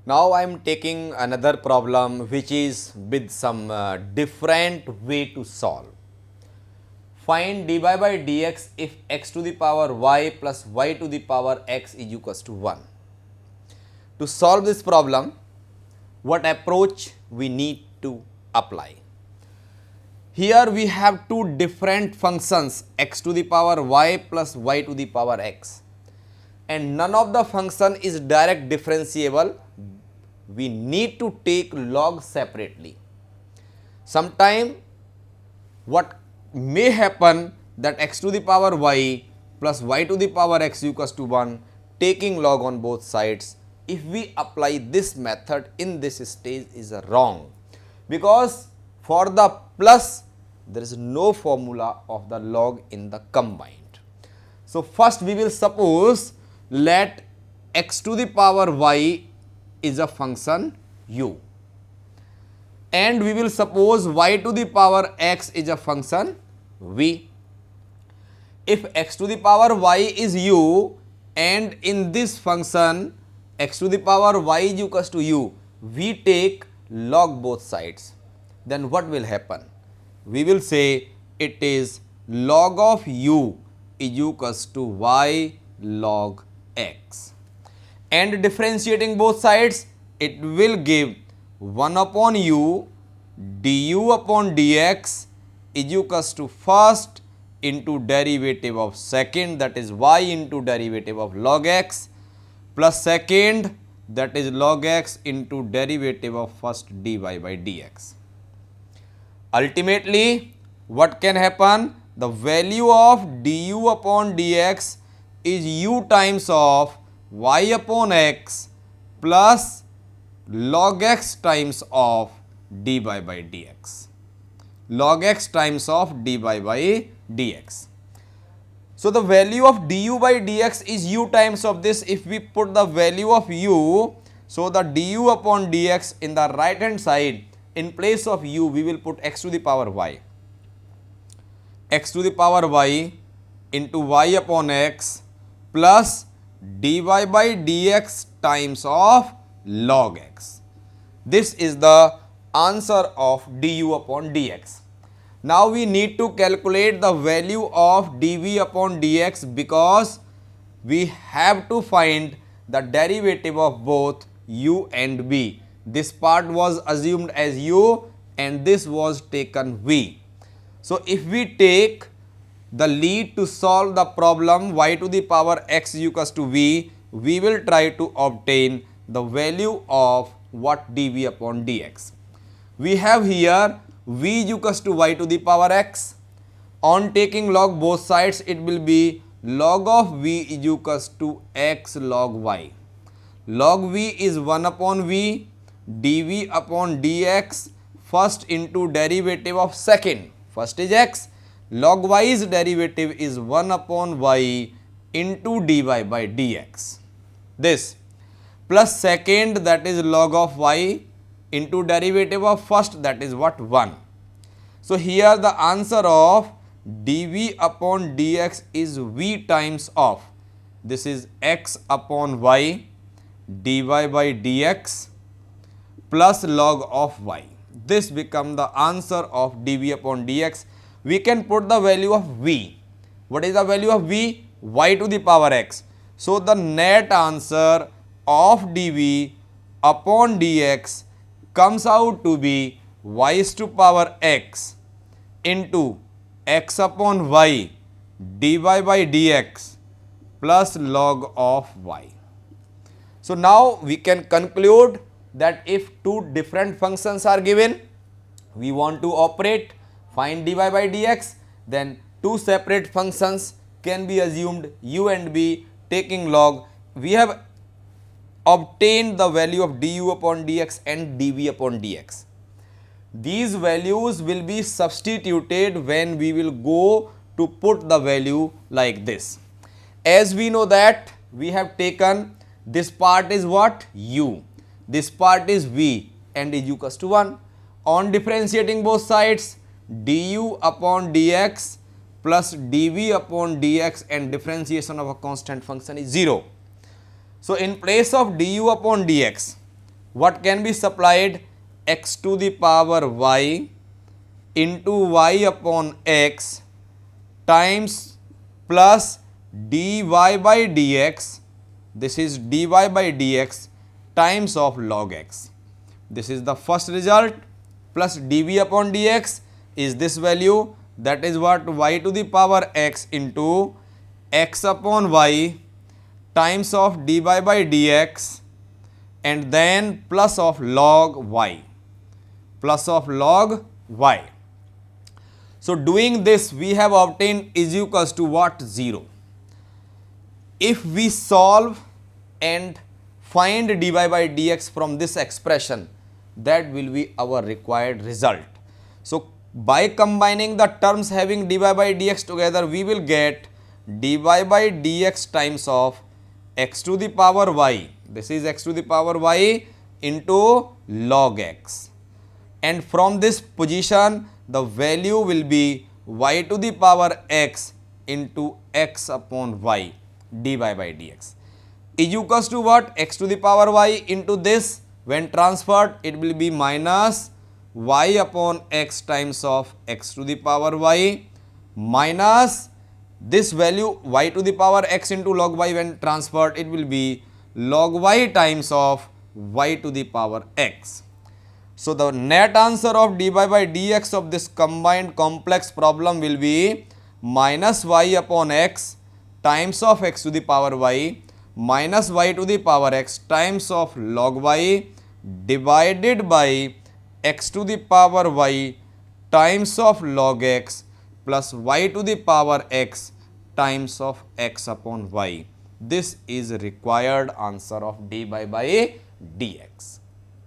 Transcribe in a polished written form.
Now I am taking another problem which is with some different way to solve. Find dy by dx if x to the power y plus y to the power x is equals to 1. To solve this problem, what approach we need to apply? Here we have two different functions, x to the power y plus y to the power x, and none of the function is direct differentiable. We need to take log separately. Sometime what may happen that x to the power y plus y to the power x equals to 1, taking log on both sides, if we apply this method in this stage is wrong, because for the plus there is no formula of the log in the combined. So first we will suppose let x to the power y is a function u, and we will suppose y to the power x is a function v. If x to the power y is u and in this function x to the power y is equals to u, we take log both sides, then what will happen? We will say it is log of u is equals to y log x, and differentiating both sides it will give 1 upon u du upon dx is equals to first into derivative of second, that is y into derivative of log x, plus second, that is log x into derivative of first dy by dx. Ultimately, what can happen? The value of du upon dx is u times of y upon x plus log x times of dy by dx. Log x times of dy by dx. So the value of du by dx is u times of this. If we put the value of u, so the du upon dx in the right hand side, in place of u we will put x to the power y. X to the power y into y upon x plus dy by dx times of log x. This is the answer of du upon dx. Now we need to calculate the value of dv upon dx, because we have to find the derivative of both u and v. This part was assumed as u and this was taken v. So if we take the lead to solve the problem y to the power x equals to v, we will try to obtain the value of what dv upon dx. We have here v equals to y to the power x. On taking log both sides, it will be log of v is equals to x log y. Log v is 1 upon v, dv upon dx, first into derivative of second, first is x, log y's derivative is 1 upon y into dy by dx. This plus second, that is log of y, into derivative of first, that is what, 1. So here the answer of dv upon dx is v times of, this is x upon y dy by dx plus log of y. This becomes the answer of dv upon dx. We can put the value of v. What is the value of v? Y to the power x. So the net answer of dv upon dx comes out to be y to power x into x upon y dy by dx plus log of y. So now we can conclude that if two different functions are given, we want to operate, find dy by dx, then two separate functions can be assumed u and v, taking log. We have obtained the value of du upon dx and dv upon dx. These values will be substituted when we will go to put the value like this. As we know that we have taken this part is what? U. This part is v and is equals to 1. On differentiating both sides, du upon dx plus dv upon dx and differentiation of a constant function is 0. So in place of du upon dx, what can be supplied? X to the power y into y upon x times plus dy by dx. This is dy by dx times of log x. This is the first result, plus dv upon dx is this value, that is what, y to the power x into x upon y times of dy by dx, and then plus of log y, plus of log y. So doing this, we have obtained is equals to what? 0. If we solve and find dy by dx from this expression, that will be our required result. So by combining the terms having dy by dx together, we will get dy by dx times of x to the power y. This is x to the power y into log x. And from this position, the value will be y to the power x into x upon y dy by dx is equals to what? X to the power y into this, when transferred it will be minus y upon x times of x to the power y minus this value y to the power x into log y, when transferred it will be log y times of y to the power x. So the net answer of dy by dx of this combined complex problem will be minus y upon x times of x to the power y minus y to the power x times of log y divided by x to the power y times of log x plus y to the power x times of x upon y. This is required answer of dy by dx.